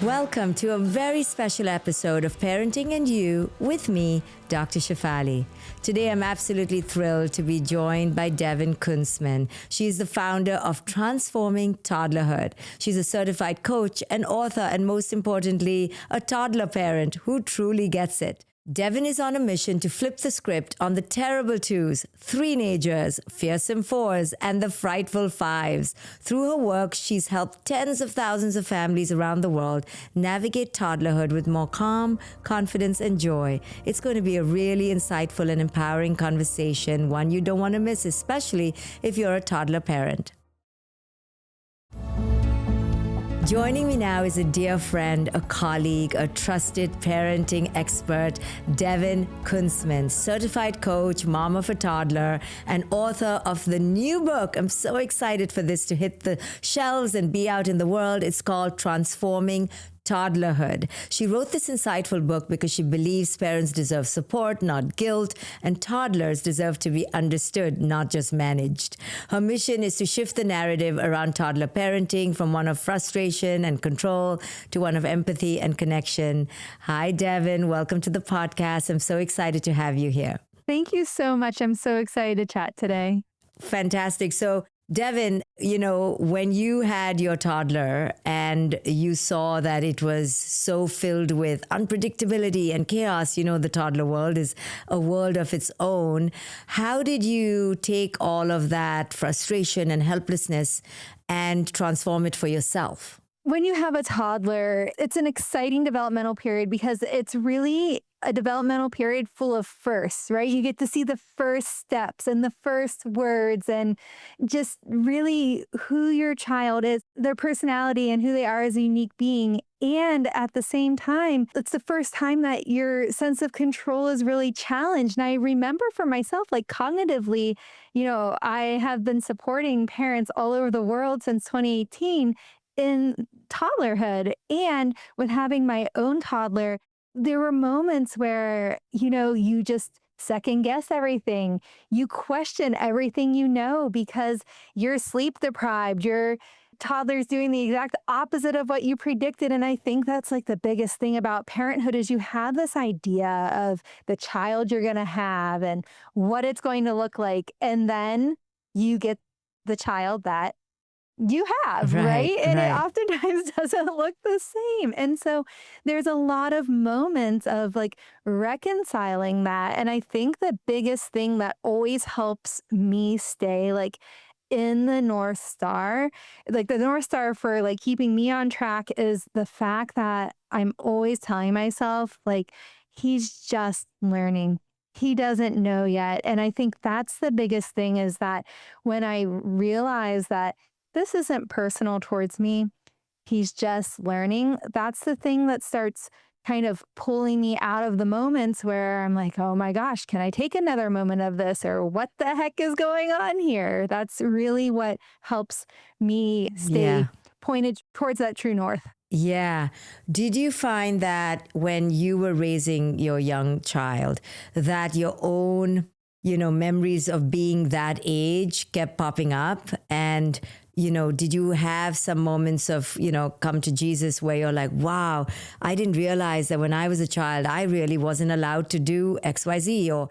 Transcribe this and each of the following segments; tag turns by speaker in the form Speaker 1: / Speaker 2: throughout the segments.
Speaker 1: Welcome to a very special episode of Parenting and You with me, Dr. Shefali. Today, I'm absolutely thrilled to be joined by Devon Kuntzman. She's the founder of Transforming Toddlerhood. She's a certified coach, an author, and most importantly, a toddler parent who truly gets it. Devon is on a mission to flip the script on the terrible twos, three-nagers, fearsome fours, and the frightful fives. Through her work, she's helped tens of thousands of families around the world navigate toddlerhood with more calm, confidence, and joy. It's going to be a really insightful and empowering conversation, one you don't want to miss, especially if you're a toddler parent. Joining me now is a dear friend, a colleague, a trusted parenting expert, Devon Kuntzman, certified coach, mom of a toddler, and author of the new book. I'm so excited for this to hit the shelves and be out in the world. It's called Transforming Toddlerhood. She wrote this insightful book because she believes parents deserve support, not guilt, and toddlers deserve to be understood, not just managed. Her mission is to shift the narrative around toddler parenting from one of frustration and control to one of empathy and connection. Hi, Devon. Welcome to the podcast. I'm so excited to have you here.
Speaker 2: Thank you so much. I'm so excited to chat today.
Speaker 1: Fantastic. So, Devon, when you had your toddler and you saw that it was so filled with unpredictability and chaos, the toddler world is a world of its own. How did you take all of that frustration and helplessness and transform it for yourself?
Speaker 2: When you have a toddler, it's an exciting developmental period because it's really a developmental period full of firsts, right? You get to see the first steps and the first words and just really who your child is, their personality and who they are as a unique being. And at the same time, it's the first time that your sense of control is really challenged. And I remember for myself, like cognitively, I have been supporting parents all over the world since 2018 in toddlerhood. And with having my own toddler, there were moments where, you just second guess everything. You question everything because you're sleep deprived. Your toddler's doing the exact opposite of what you predicted. And I think that's like the biggest thing about parenthood is you have this idea of the child you're going to have and what it's going to look like. And then you get the child that you have, right? And it oftentimes doesn't look the same. And so there's a lot of moments of like reconciling that. And I think the biggest thing that always helps me stay like in the North Star, like the North Star for like keeping me on track is the fact that I'm always telling myself like, he's just learning. He doesn't know yet. And I think that's the biggest thing is that when I realize that this isn't personal towards me, he's just learning. That's the thing that starts kind of pulling me out of the moments where I'm like, oh my gosh, can I take another moment of this? Or what the heck is going on here? That's really what helps me stay pointed towards that true north.
Speaker 1: Yeah. Did you find that when you were raising your young child, that your own, memories of being that age kept popping up? And did you have some moments of, come to Jesus where you're like, wow, I didn't realize that when I was a child, I really wasn't allowed to do XYZ? Or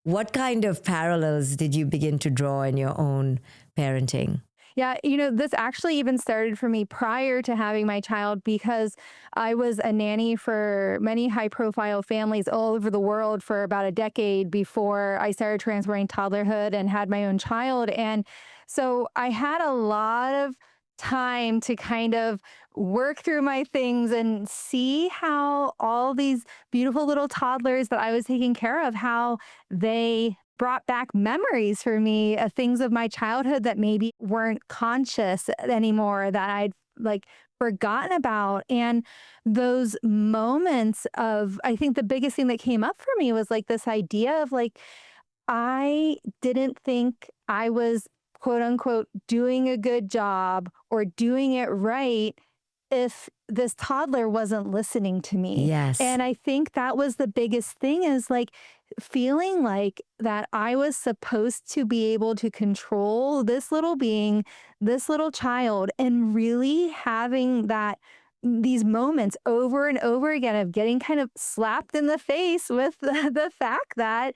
Speaker 1: what kind of parallels did you begin to draw in your own parenting?
Speaker 2: Yeah, this actually even started for me prior to having my child because I was a nanny for many high-profile families all over the world for about a decade before I started Transforming Toddlerhood and had my own child. And so I had a lot of time to kind of work through my things and see how all these beautiful little toddlers that I was taking care of, how they brought back memories for me of things of my childhood that maybe weren't conscious anymore that I'd like forgotten about. And those moments of, I think the biggest thing that came up for me was like this idea of like, I didn't think I was quote unquote doing a good job or doing it right if this toddler wasn't listening to me.
Speaker 1: Yes.
Speaker 2: And I think that was the biggest thing is like feeling like that I was supposed to be able to control this little being, this little child, and really having that these moments over and over again of getting kind of slapped in the face with the fact that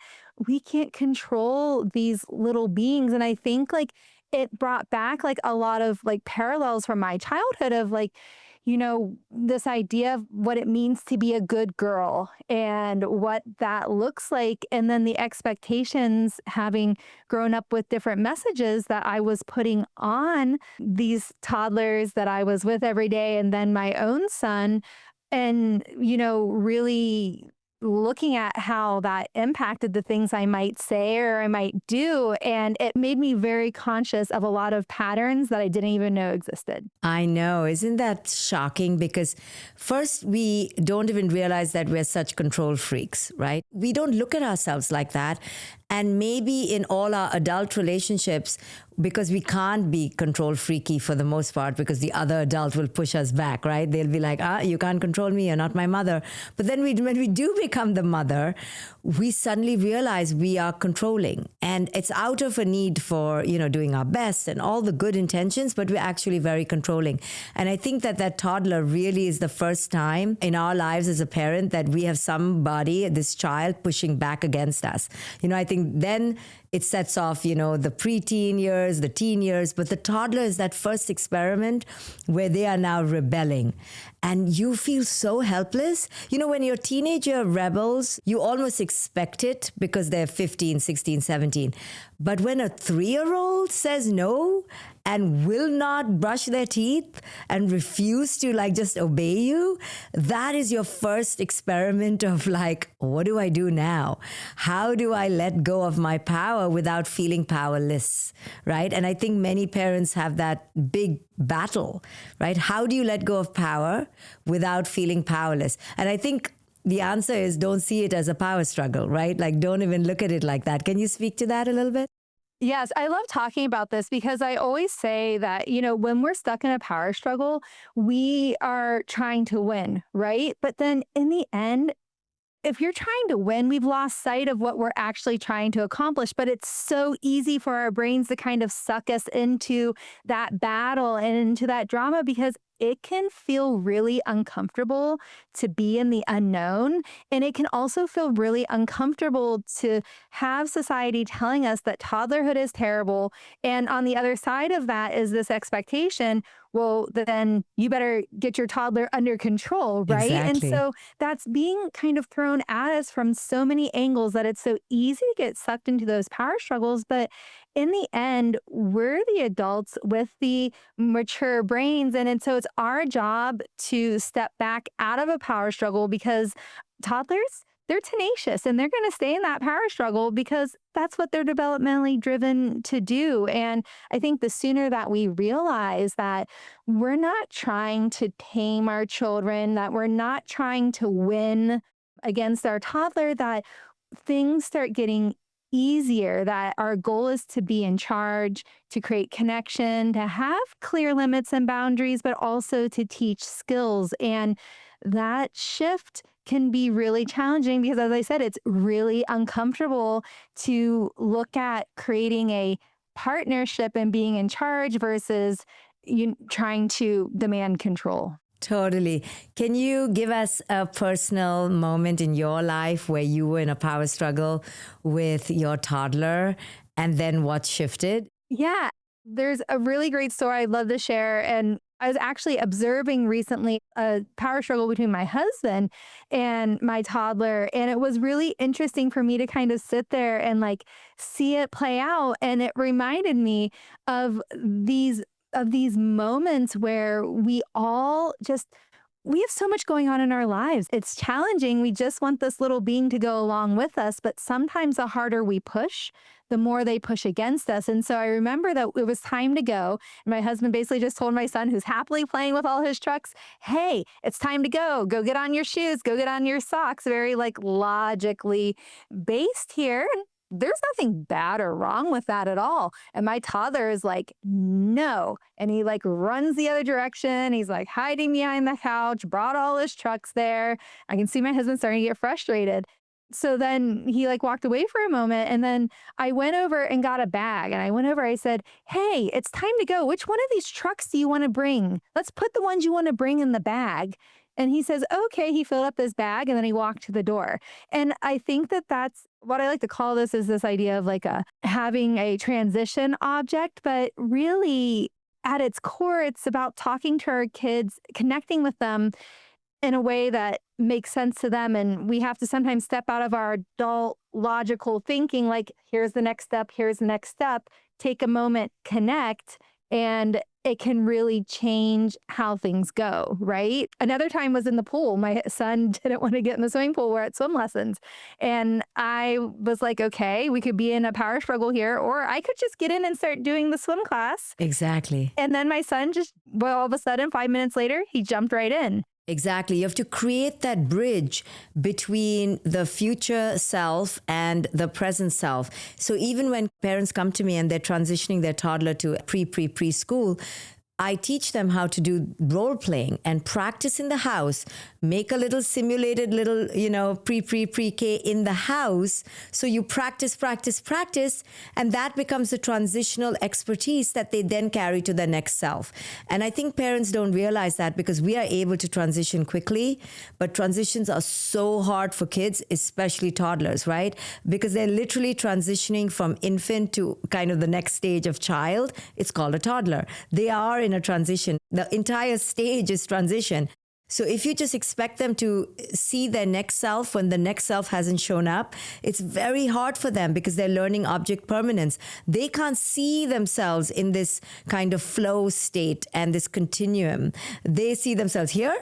Speaker 2: we can't control these little beings. And I think like it brought back like a lot of like parallels from my childhood of like, this idea of what it means to be a good girl and what that looks like. And then the expectations, having grown up with different messages that I was putting on these toddlers that I was with every day, and then my own son. And, really looking at how that impacted the things I might say or I might do. And it made me very conscious of a lot of patterns that I didn't even know existed.
Speaker 1: I know. Isn't that shocking? Because first, we don't even realize that we're such control freaks, right? We don't look at ourselves like that. And maybe in all our adult relationships, because we can't be control freaky for the most part, because the other adult will push us back, right? They'll be like, you can't control me, you're not my mother. But then when we do become the mother, we suddenly realize we are controlling. And it's out of a need for, doing our best and all the good intentions, but we're actually very controlling. And I think that toddler really is the first time in our lives as a parent that we have somebody, this child, pushing back against us. I think then it sets off, the preteen years, the teen years, but the toddler is that first experiment where they are now rebelling. And you feel so helpless. When you're teenager rebels, you almost expect it because they're 15, 16, 17. But when a 3-year-old says no and will not brush their teeth and refuse to just obey you, that is your first experiment of what do I do now? How do I let go of my power without feeling powerless, right? And I think many parents have that big battle, right? How do you let go of power without feeling powerless? And I think the answer is don't see it as a power struggle, right? Don't even look at it like that. Can you speak to that a little bit?
Speaker 2: Yes, I love talking about this because I always say that, when we're stuck in a power struggle, we are trying to win, right? But then in the end, if you're trying to win, we've lost sight of what we're actually trying to accomplish. But it's so easy for our brains to kind of suck us into that battle and into that drama because it can feel really uncomfortable to be in the unknown. And it can also feel really uncomfortable to have society telling us that toddlerhood is terrible. And on the other side of that is this expectation, well, then you better get your toddler under control, right?
Speaker 1: Exactly.
Speaker 2: And so that's being kind of thrown at us from so many angles that it's so easy to get sucked into those power struggles. But in the end, we're the adults with the mature brains. And so it's our job to step back out of a power struggle because toddlers, they're tenacious and they're going to stay in that power struggle because that's what they're developmentally driven to do. And I think the sooner that we realize that we're not trying to tame our children, that we're not trying to win against our toddler, that things start getting easier, that our goal is to be in charge, to create connection, to have clear limits and boundaries, but also to teach skills. And that shift can be really challenging because, as I said, it's really uncomfortable to look at creating a partnership and being in charge versus you trying to demand control.
Speaker 1: Totally. Can you give us a personal moment in your life where you were in a power struggle with your toddler and then what shifted?
Speaker 2: Yeah, there's a really great story I'd love to share. And I was actually observing recently a power struggle between my husband and my toddler. And it was really interesting for me to kind of sit there and see it play out. And it reminded me of these moments where we have so much going on in our lives. It's challenging. We just want this little being to go along with us. But sometimes the harder we push, the more they push against us. And so I remember that it was time to go. And my husband basically just told my son, who's happily playing with all his trucks, hey, it's time to go. Go get on your shoes. Go get on your socks. Very logically based here. There's nothing bad or wrong with that at all. And my toddler is no. And he runs the other direction. He's hiding behind the couch, brought all his trucks there. I can see my husband starting to get frustrated. So then he like walked away for a moment, and then I went over and got a bag, and I said, "Hey, it's time to go. Which one of these trucks do you want to bring? Let's put the ones you want to bring in the bag." And he says, "Okay." He filled up this bag and then he walked to the door. And I think that that's what I like to call this, is this idea of like a having a transition object, but really at its core, it's about talking to our kids, connecting with them in a way that makes sense to them. And we have to sometimes step out of our adult logical thinking, like, here's the next step, here's the next step, take a moment, connect, and it can really change how things go, right? Another time was in the pool. My son didn't want to get in the swimming pool. We're at swim lessons. And I was like, okay, we could be in a power struggle here, or I could just get in and start doing the swim class.
Speaker 1: Exactly.
Speaker 2: And then my son just, well, all of a sudden, 5 minutes later, he jumped right in.
Speaker 1: Exactly. You have to create that bridge between the future self and the present self. So even when parents come to me and they're transitioning their toddler to preschool, I teach them how to do role playing and practice in the house, make a little simulated little, pre-K in the house. So you practice, and that becomes the transitional expertise that they then carry to the next self. And I think parents don't realize that, because we are able to transition quickly, but transitions are so hard for kids, especially toddlers, right? Because they're literally transitioning from infant to kind of the next stage of child. It's called a toddler. They are in a transition. The entire stage is transition. So if you just expect them to see their next self when the next self hasn't shown up, it's very hard for them, because they're learning object permanence. They can't see themselves in this kind of flow state and this continuum. They see themselves here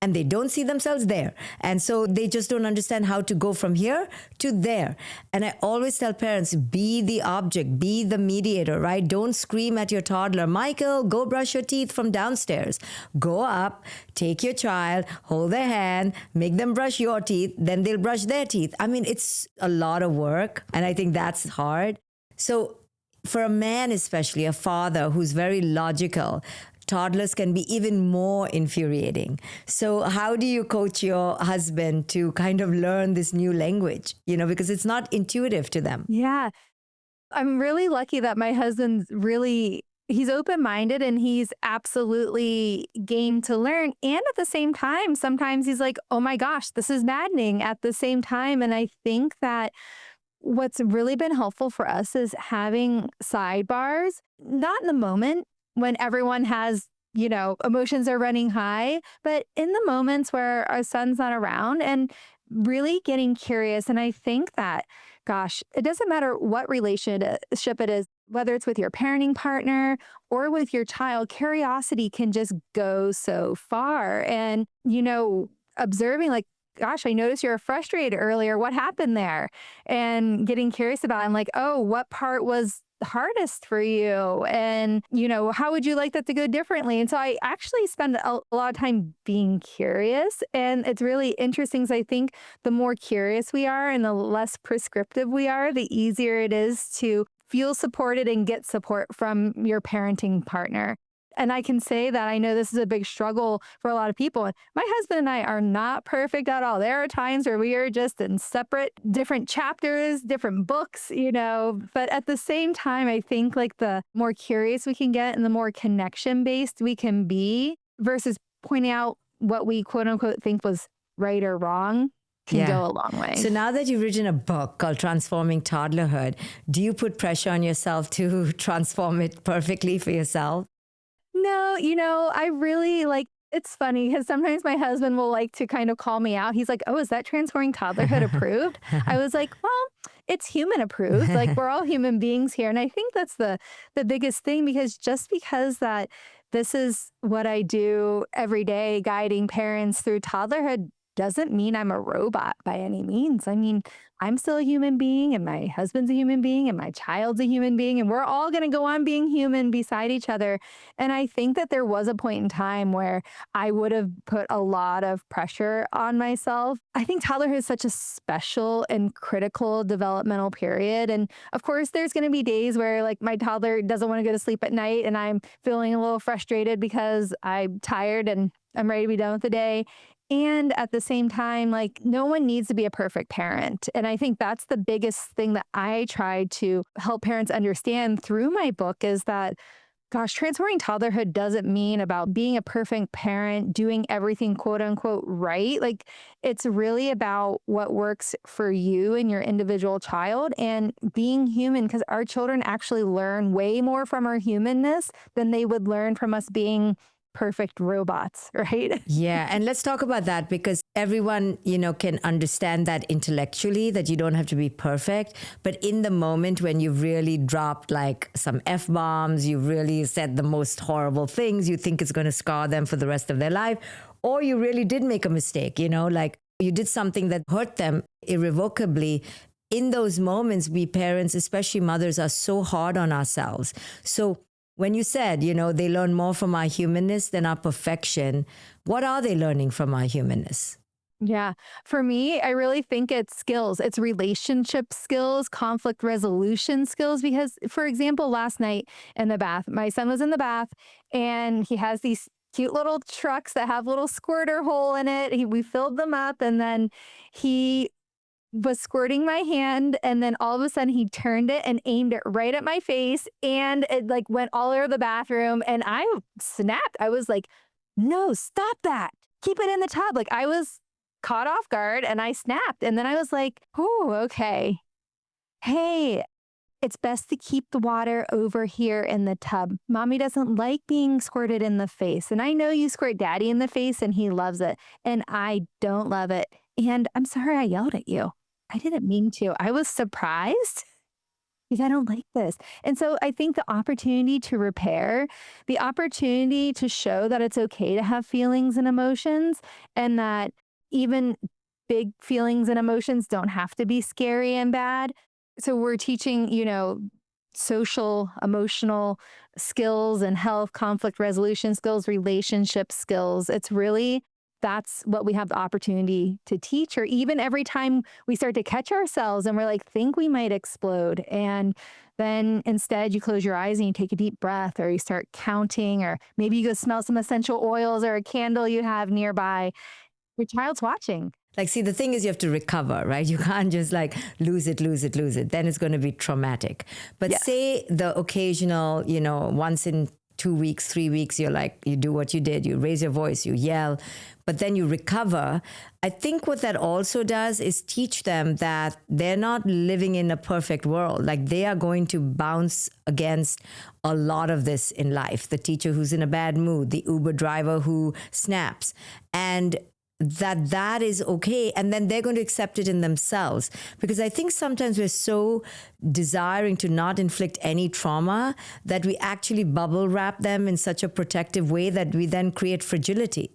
Speaker 1: and they don't see themselves there. And so they just don't understand how to go from here to there. And I always tell parents, be the object, be the mediator, right? Don't scream at your toddler, "Michael, go brush your teeth from downstairs." Go up, take your child, hold their hand, make them brush your teeth, then they'll brush their teeth. I mean, it's a lot of work, and I think that's hard. So for a man, especially a father who's very logical, toddlers can be even more infuriating. So how do you coach your husband to kind of learn this new language, because it's not intuitive to them?
Speaker 2: Yeah. I'm really lucky that my husband's he's open-minded and he's absolutely game to learn. And at the same time, sometimes he's like, "Oh my gosh, this is maddening," at the same time. And I think that what's really been helpful for us is having sidebars, not in the moment when everyone has, emotions are running high, but in the moments where our son's not around, and really getting curious. And I think that, gosh, it doesn't matter what relationship it is, whether it's with your parenting partner or with your child, curiosity can just go so far. And, observing, like, "Gosh, I noticed you were frustrated earlier. What happened there?" And getting curious about it. I'm like, "Oh, what part was hardest for you? And, how would you like that to go differently?" And so I actually spend a lot of time being curious. And it's really interesting, because I think the more curious we are and the less prescriptive we are, the easier it is to feel supported and get support from your parenting partner. And I can say that I know this is a big struggle for a lot of people. My husband and I are not perfect at all. There are times where we are just in separate, different chapters, different books, but at the same time, I think like the more curious we can get and the more connection based we can be, versus pointing out what we quote unquote think was right or wrong, can go a long way.
Speaker 1: So now that you've written a book called Transforming Toddlerhood, do you put pressure on yourself to transform it perfectly for yourself?
Speaker 2: No, I really it's funny because sometimes my husband will like to kind of call me out. He's like, "Oh, is that Transforming Toddlerhood approved?" I was like, "Well, it's human approved. Like, we're all human beings here." And I think that's the biggest thing, because just because that this is what I do every day, guiding parents through toddlerhood, doesn't mean I'm a robot by any means. I mean, I'm still a human being, and my husband's a human being, and my child's a human being, and we're all going to go on being human beside each other. And I think that there was a point in time where I would have put a lot of pressure on myself. I think toddlerhood is such a special and critical developmental period. And of course, there's going to be days where like my toddler doesn't want to go to sleep at night, and I'm feeling a little frustrated because I'm tired and I'm ready to be done with the day. And at the same time, like no one needs to be a perfect parent. And I think that's the biggest thing that I try to help parents understand through my book is that, gosh, transforming toddlerhood doesn't mean about being a perfect parent, doing everything quote unquote right. Like it's really about what works for you and your individual child and being human because our children actually learn way more from our humanness than they would learn from us being perfect robots, right?
Speaker 1: Yeah, and let's talk about that because everyone, can understand that intellectually that you don't have to be perfect. But in the moment when you've really dropped like some F-bombs, you've really said the most horrible things, you think it's going to scar them for the rest of their life, or you really did make a mistake, like you did something that hurt them irrevocably. In those moments, we parents, especially mothers, are so hard on ourselves. So when you said, they learn more from our humanness than our perfection, what are they learning from our humanness?
Speaker 2: Yeah. For me, I really think it's skills. It's relationship skills, conflict resolution skills. Because, for example, last night in the bath, my son was in the bath and he has these cute little trucks that have little squirter hole in it. We filled them up and then he was squirting my hand and then all of a sudden he turned it and aimed it right at my face and it like went all over the bathroom and I snapped. I was like, no, stop that. Keep it in the tub. Like I was caught off guard and I snapped. And then I was like, oh, okay. Hey, it's best to keep the water over here in the tub. Mommy doesn't like being squirted in the face. And I know you squirt daddy in the face and he loves it. And I don't love it. And I'm sorry I yelled at you. I didn't mean to. I was surprised because I don't like this. And so I think the opportunity to repair, the opportunity to show that it's okay to have feelings and emotions, and that even big feelings and emotions don't have to be scary and bad. So we're teaching, social, emotional skills and health, conflict resolution skills, relationship skills. It's really that's what we have the opportunity to teach, or even every time we start to catch ourselves and we're like, think we might explode. And then instead you close your eyes and you take a deep breath, or you start counting, or maybe you go smell some essential oils or a candle you have nearby. Your child's watching.
Speaker 1: Like, see, the thing is you have to recover, right? You can't just like lose it. Then it's going to be traumatic. But
Speaker 2: Yes.
Speaker 1: say the occasional, once in 2 weeks, 3 weeks, you're like, you do what you did, you raise your voice, you yell, but then you recover. I think what that also does is teach them that they're not living in a perfect world. Like they are going to bounce against a lot of this in life. The teacher who's in a bad mood, the Uber driver who snaps, and that is okay. And then they're going to accept it in themselves. Because I think sometimes we're so desiring to not inflict any trauma that we actually bubble wrap them in such a protective way that we then create fragility,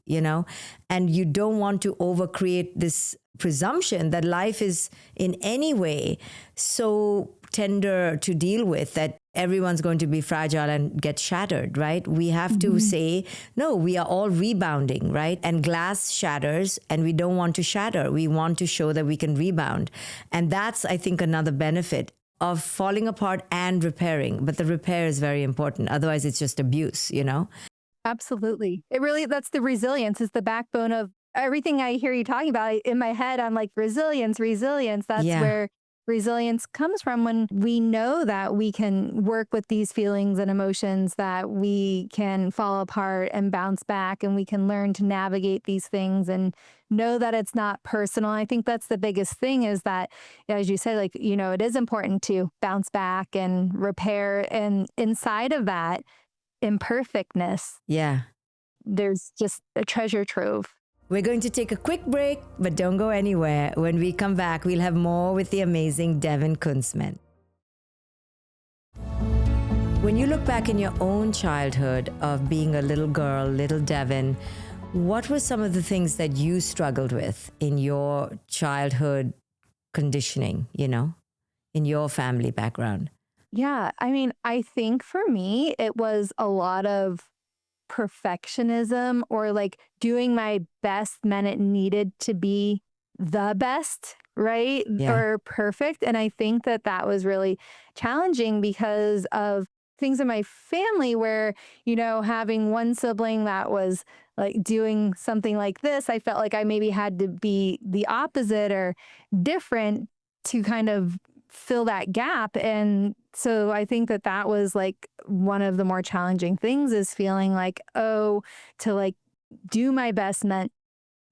Speaker 1: and you don't want to overcreate this presumption that life is in any way so tender to deal with that everyone's going to be fragile and get shattered, right? We have to say, no, we are all rebounding, right? And glass shatters and we don't want to shatter. We want to show that we can rebound. And that's, I think, another benefit of falling apart and repairing. But the repair is very important. Otherwise, it's just abuse,
Speaker 2: Absolutely. That's the resilience, is the backbone of everything I hear you talking about. In my head, I'm like, resilience. That's where resilience comes from, when we know that we can work with these feelings and emotions, that we can fall apart and bounce back, and we can learn to navigate these things and know that it's not personal. I think that's the biggest thing, is that, as you said, like, it is important to bounce back and repair. And inside of that imperfectness, there's just a treasure trove.
Speaker 1: We're going to take a quick break, but don't go anywhere. When we come back, we'll have more with the amazing Devon Kuntzman. When you look back in your own childhood of being a little girl, little Devon, what were some of the things that you struggled with in your childhood conditioning, in your family background?
Speaker 2: Yeah, I mean, I think for me, it was a lot of perfectionism, or like doing my best meant it needed to be the best, right?
Speaker 1: Yeah.
Speaker 2: Or perfect. And I think that was really challenging because of things in my family where, having one sibling that was like doing something like this, I felt like I maybe had to be the opposite or different to kind of fill that gap. And so I think that that was like one of the more challenging things, is feeling like, oh, to like do my best meant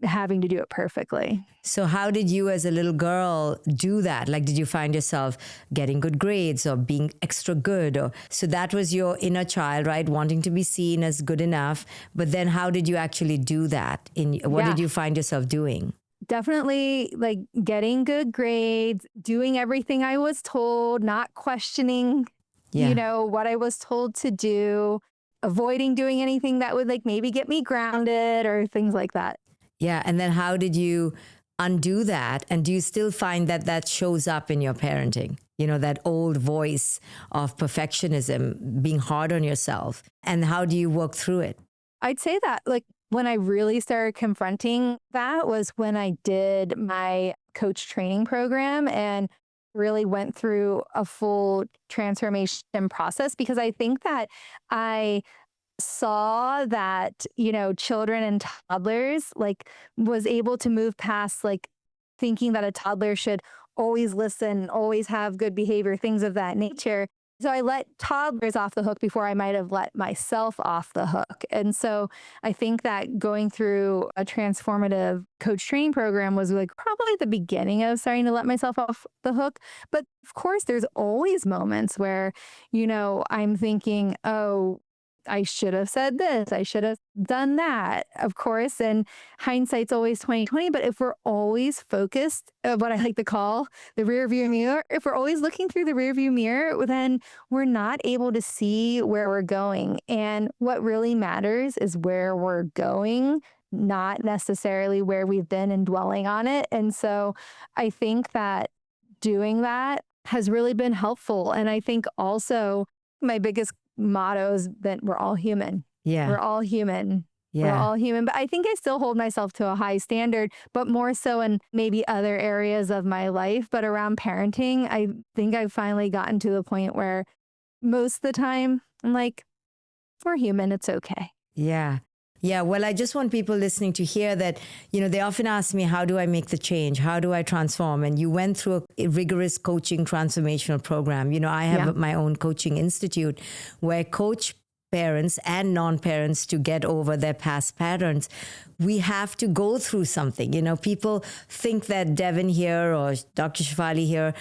Speaker 2: having to do it perfectly.
Speaker 1: So how did you as a little girl do that? Like, did you find yourself getting good grades or being extra good? Or so that was your inner child, right? Wanting to be seen as good enough. But then how did you actually do that? What did you find yourself doing?
Speaker 2: Definitely like getting good grades, doing everything I was told, not questioning, what I was told to do, avoiding doing anything that would like maybe get me grounded or things like that.
Speaker 1: Yeah. And then how did you undo that? And do you still find that that shows up in your parenting? That old voice of perfectionism, being hard on yourself. And how do you work through it?
Speaker 2: I'd say that like when I really started confronting that was when I did my coach training program and really went through a full transformation process, because I think that I saw that, children and toddlers like was able to move past like thinking that a toddler should always listen, always have good behavior, things of that nature. So I let toddlers off the hook before I might have let myself off the hook. And so I think that going through a transformative coach training program was like probably the beginning of starting to let myself off the hook. But of course, there's always moments where, I'm thinking, oh, I should have said this. I should have done that, of course. And hindsight's always 2020. But if we're always focused, what I like to call the rear view mirror, if we're always looking through the rear view mirror, then we're not able to see where we're going. And what really matters is where we're going, not necessarily where we've been and dwelling on it. And so I think that doing that has really been helpful. And I think also my biggest motto is that we're all human.
Speaker 1: Yeah.
Speaker 2: We're all human.
Speaker 1: Yeah.
Speaker 2: We're all human. But I think I still hold myself to a high standard, but more so in maybe other areas of my life. But around parenting, I think I've finally gotten to the point where most of the time I'm like, we're human. It's okay.
Speaker 1: Yeah. Yeah. Well, I just want people listening to hear that, they often ask me, how do I make the change? How do I transform? And you went through a rigorous coaching transformational program. I have my own coaching institute where I coach parents and non-parents to get over their past patterns. We have to go through something. People think that Devon here or Dr. Shefali here,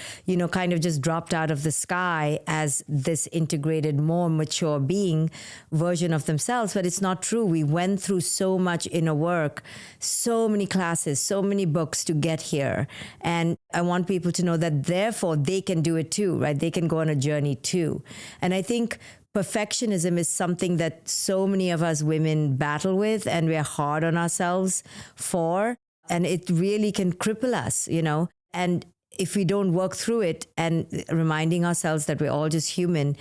Speaker 1: kind of just dropped out of the sky as this integrated, more mature being version of themselves. But it's not true. We went through so much inner work, so many classes, so many books to get here. And I want people to know that therefore they can do it too, right? They can go on a journey too. And I think perfectionism is something that so many of us women battle with, and we're hard on ourselves for, and it really can cripple us, And if we don't work through it and reminding ourselves that we're all just human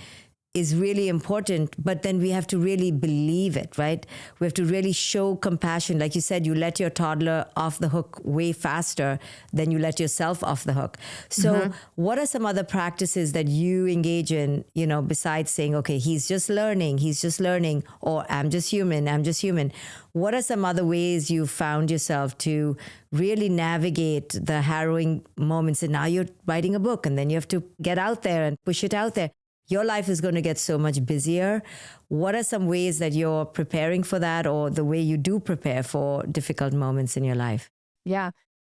Speaker 1: is really important, but then we have to really believe it, right? We have to really show compassion. Like you said, you let your toddler off the hook way faster than you let yourself off the hook. So what are some other practices that you engage in, besides saying, okay, he's just learning, or I'm just human. What are some other ways you found yourself to really navigate the harrowing moments? And now you're writing a book and then you have to get out there and push it out there. Your life is going to get so much busier. What are some ways that you're preparing for that, or the way you do prepare for difficult moments in your life?
Speaker 2: Yeah.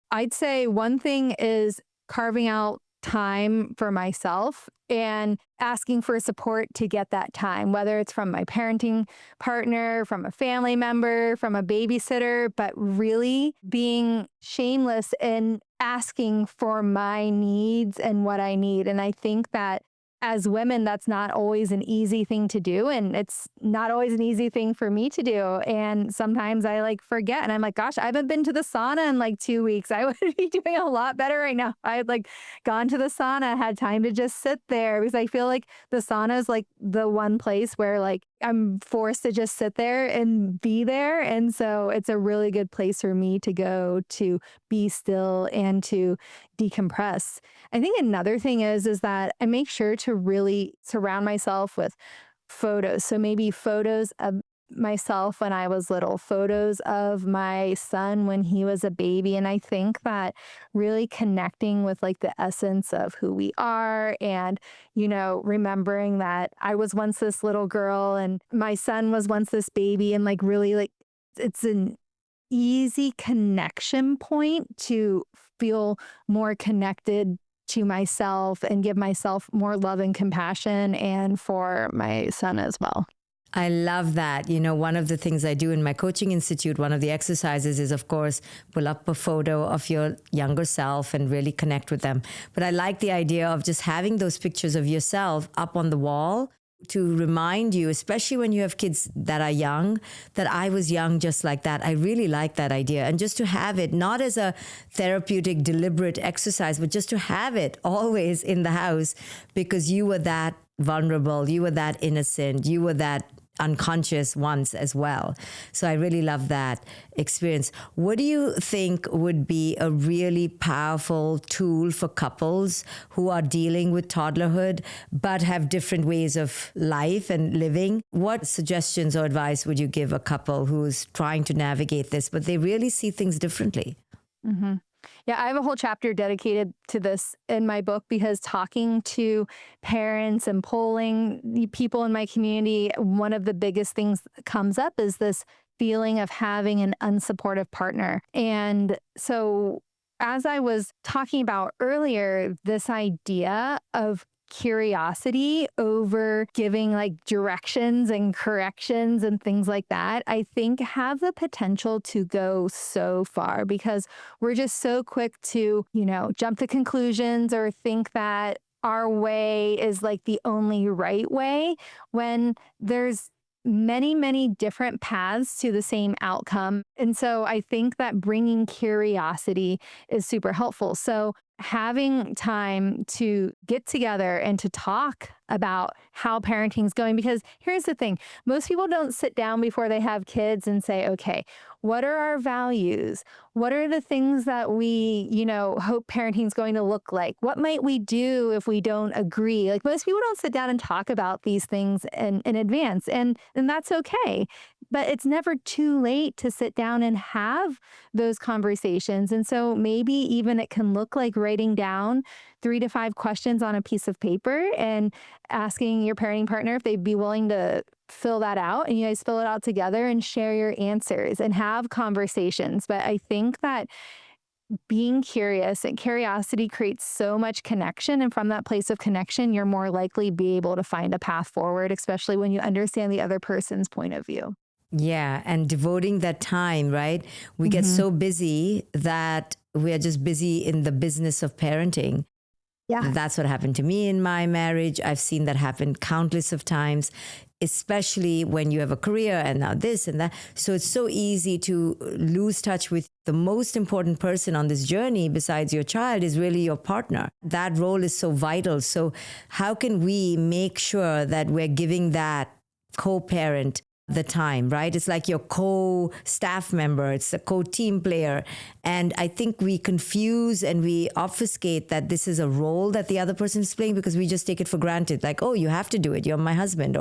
Speaker 2: I'd say one thing is carving out time for myself and asking for support to get that time, whether it's from my parenting partner, from a family member, from a babysitter, but really being shameless in asking for my needs and what I need. And I think that as women, that's not always an easy thing to do. And it's not always an easy thing for me to do. And sometimes I like forget and I'm like, gosh, I haven't been to the sauna in like 2 weeks. I would be doing a lot better right now. I had like gone to the sauna, had time to just sit there, because I feel like the sauna is like the one place where like I'm forced to just sit there and be there. And so it's a really good place for me to go to be still and to decompress. I think another thing is that I make sure to really surround myself with photos. So maybe photos of myself when I was little, photos of my son when he was a baby. And I think that really connecting with like the essence of who we are and, remembering that I was once this little girl and my son was once this baby and like really like it's an easy connection point to feel more connected to myself and give myself more love and compassion and for my son as well.
Speaker 1: I love that. One of the things I do in my coaching institute, one of the exercises is, of course, pull up a photo of your younger self and really connect with them. But I like the idea of just having those pictures of yourself up on the wall to remind you, especially when you have kids that are young, that I was young just like that. I really like that idea. And just to have it, not as a therapeutic, deliberate exercise, but just to have it always in the house because you were that vulnerable, you were that innocent, you were that unconscious once as well. So I really love that experience. What do you think would be a really powerful tool for couples who are dealing with toddlerhood but have different ways of life and living? What suggestions or advice would you give a couple who's trying to navigate this, but they really see things differently?
Speaker 2: Mm-hmm. Yeah, I have a whole chapter dedicated to this in my book because talking to parents and polling the people in my community, one of the biggest things that comes up is this feeling of having an unsupportive partner. And so, as I was talking about earlier, this idea of curiosity over giving like directions and corrections and things like that, I think have the potential to go so far because we're just so quick to, jump to conclusions or think that our way is like the only right way when there's many, many different paths to the same outcome. And so I think that bringing curiosity is super helpful. So having time to get together and to talk about how parenting is going, because here's the thing, most people don't sit down before they have kids and say, okay, what are our values? What are the things that we, hope parenting is going to look like? What might we do if we don't agree? Like most people don't sit down and talk about these things in advance, and that's okay. But it's never too late to sit down and have those conversations. And so maybe even it can look like writing down 3 to 5 questions on a piece of paper and asking your parenting partner if they'd be willing to fill that out, and you guys fill it out together and share your answers and have conversations. But I think that being curious and curiosity creates so much connection. And from that place of connection, you're more likely be able to find a path forward, especially when you understand the other person's point of view.
Speaker 1: Yeah, and devoting that time, right? We get so busy that we are just busy in the business of parenting.
Speaker 2: Yeah.
Speaker 1: That's what happened to me in my marriage. I've seen that happen countless of times, especially when you have a career and now this and that. So it's so easy to lose touch with the most important person on this journey besides your child is really your partner. That role is so vital. So how can we make sure that we're giving that co-parent the time, right? It's like your co-staff member, it's a co-team player. And I think we confuse and we obfuscate that this is a role that the other person is playing because we just take it for granted. Like, oh, you have to do it. You're my husband.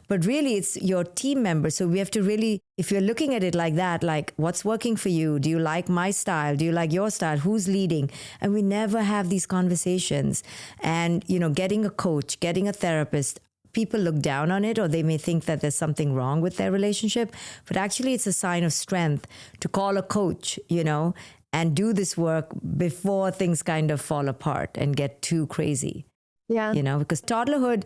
Speaker 1: But really it's your team member. So we have to really, if you're looking at it like that, like what's working for you? Do you like my style? Do you like your style? Who's leading? And we never have these conversations. And, getting a coach, getting a therapist, people look down on it or they may think that there's something wrong with their relationship, but actually it's a sign of strength to call a coach, and do this work before things kind of fall apart and get too crazy.
Speaker 2: Yeah.
Speaker 1: Because toddlerhood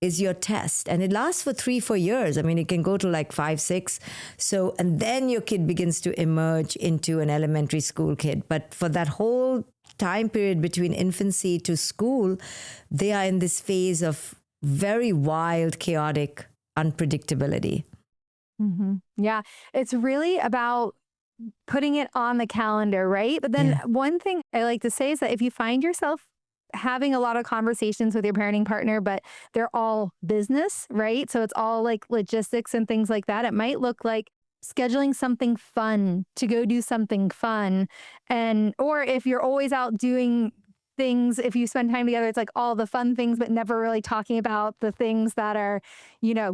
Speaker 1: is your test and it lasts for 3-4 years. I mean, it can go to like 5-6. So, and then your kid begins to emerge into an elementary school kid. But for that whole time period between infancy to school, they are in this phase of very wild, chaotic unpredictability.
Speaker 2: Mm-hmm. Yeah. It's really about putting it on the calendar, right? But then one thing I like to say is that if you find yourself having a lot of conversations with your parenting partner, but they're all business, right? So it's all like logistics and things like that. It might look like scheduling something fun to go do something fun. Or if you're always out doing things, if you spend time together, it's like all the fun things, but never really talking about the things that are,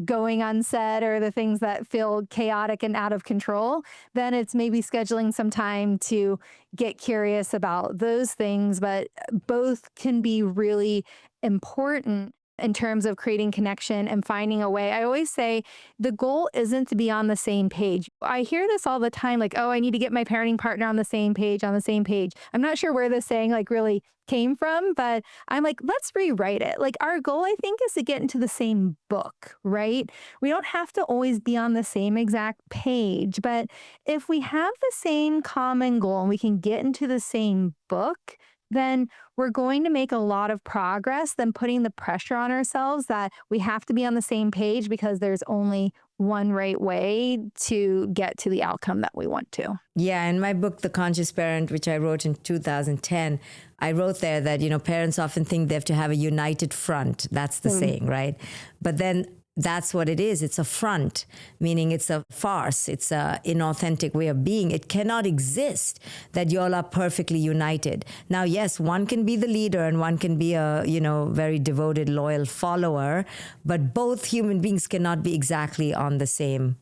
Speaker 2: going unsaid or the things that feel chaotic and out of control, then it's maybe scheduling some time to get curious about those things. But both can be really important in terms of creating connection and finding a way. I always say the goal isn't to be on the same page. I hear this all the time, like, oh, I need to get my parenting partner on the same page, on the same page. I'm not sure where this saying like really came from, but I'm like, let's rewrite it. Like our goal, I think, is to get into the same book, right? We don't have to always be on the same exact page, but if we have the same common goal and we can get into the same book, then we're going to make a lot of progress than putting the pressure on ourselves that we have to be on the same page because there's only one right way to get to the outcome that we want to.
Speaker 1: Yeah, in my book, The Conscious Parent, which I wrote in 2010, I wrote there that, parents often think they have to have a united front. That's the saying, right? But then that's what it is. It's a front, meaning it's a farce. It's a inauthentic way of being. It cannot exist that you all are perfectly united. Now, yes, one can be the leader and one can be a, very devoted, loyal follower, but both human beings cannot be exactly on the same,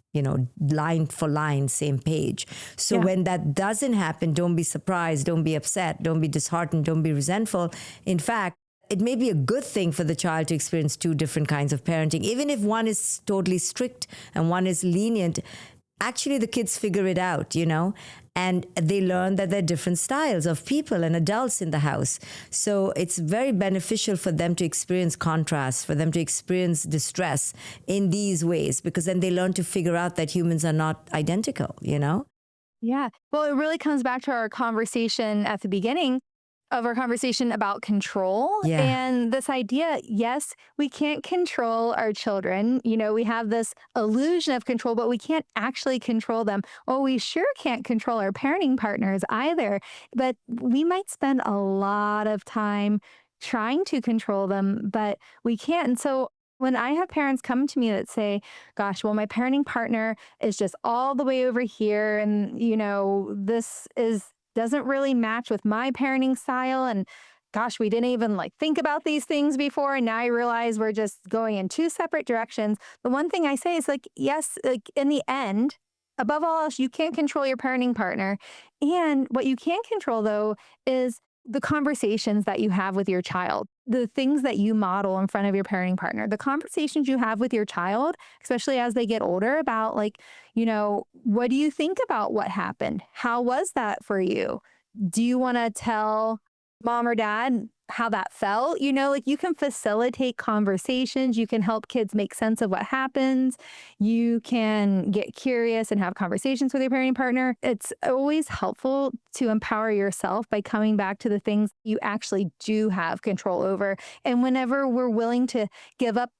Speaker 1: line for line, same page. So when that doesn't happen, don't be surprised, don't be upset, don't be disheartened, don't be resentful. In fact, it may be a good thing for the child to experience two different kinds of parenting. Even if one is totally strict and one is lenient, actually the kids figure it out, and they learn that there are different styles of people and adults in the house. So it's very beneficial for them to experience contrast, for them to experience distress in these ways, because then they learn to figure out that humans are not identical,
Speaker 2: Yeah. Well, it really comes back to our conversation at the beginning of our conversation about control and this idea, yes, we can't control our children. We have this illusion of control, but we can't actually control them. Well, we sure can't control our parenting partners either, but we might spend a lot of time trying to control them, but we can't. And so when I have parents come to me that say, gosh, well, my parenting partner is just all the way over here. And, this doesn't really match with my parenting style. And gosh, we didn't even think about these things before. And now I realize we're just going in two separate directions. The one thing I say is yes, in the end, above all else, you can't control your parenting partner. And what you can control though is the conversations that you have with your child, the things that you model in front of your parenting partner, the conversations you have with your child, especially as they get older about what do you think about what happened? How was that for you? Do you want to tell mom or dad how that felt? You can facilitate conversations. You can help kids make sense of what happens. You can get curious and have conversations with your parenting partner. It's always helpful to empower yourself by coming back to the things you actually do have control over. And whenever we're willing to give up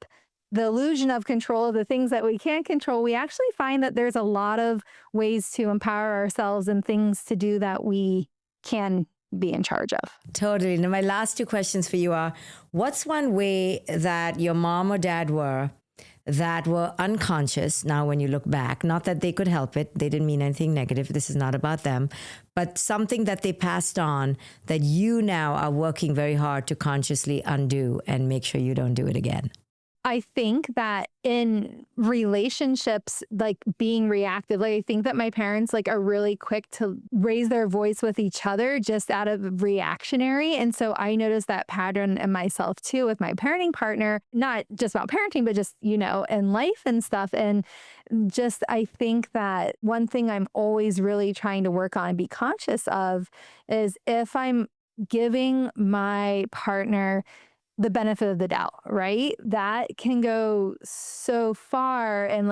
Speaker 2: the illusion of control of the things that we can't control, we actually find that there's a lot of ways to empower ourselves and things to do that we can be in charge of.
Speaker 1: Totally. Now, my last two questions for you are, what's one way that your mom or dad were unconscious now when you look back? Not that they could help it. They didn't mean anything negative. This is not about them. But something that they passed on that you now are working very hard to consciously undo and make sure you don't do it again.
Speaker 2: I think that in relationships, being reactive, I think that my parents are really quick to raise their voice with each other just out of reactionary. And so I noticed that pattern in myself too with my parenting partner, not just about parenting, but just, in life and stuff. And just, I think that one thing I'm always really trying to work on and be conscious of is if I'm giving my partner the benefit of the doubt, right? That can go so far. And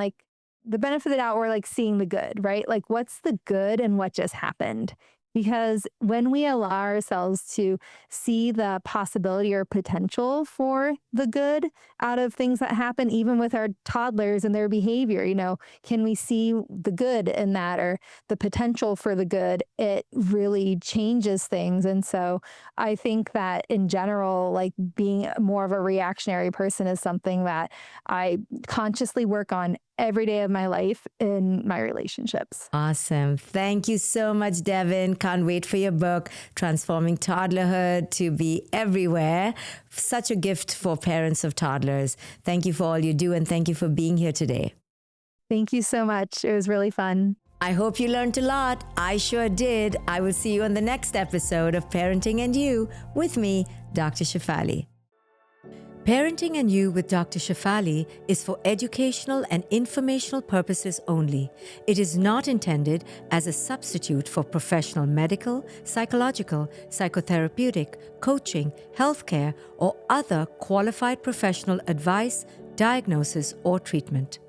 Speaker 2: the benefit of the doubt, or seeing the good, right? What's the good and what just happened? Because when we allow ourselves to see the possibility or potential for the good out of things that happen, even with our toddlers and their behavior, can we see the good in that or the potential for the good? It really changes things. And so I think that in general, being more of a reactionary person is something that I consciously work on every day of my life in my relationships.
Speaker 1: Awesome. Thank you so much, Devon. Can't wait for your book, Transforming Toddlerhood, to be everywhere. Such a gift for parents of toddlers. Thank you for all you do, and thank you for being here today.
Speaker 2: Thank you so much. It was really fun.
Speaker 1: I hope you learned a lot. I sure did. I will see you on the next episode of Parenting and You with me, Dr. Shefali. Parenting and You with Dr. Shefali is for educational and informational purposes only. It is not intended as a substitute for professional medical, psychological, psychotherapeutic, coaching, healthcare, or other qualified professional advice, diagnosis, or treatment.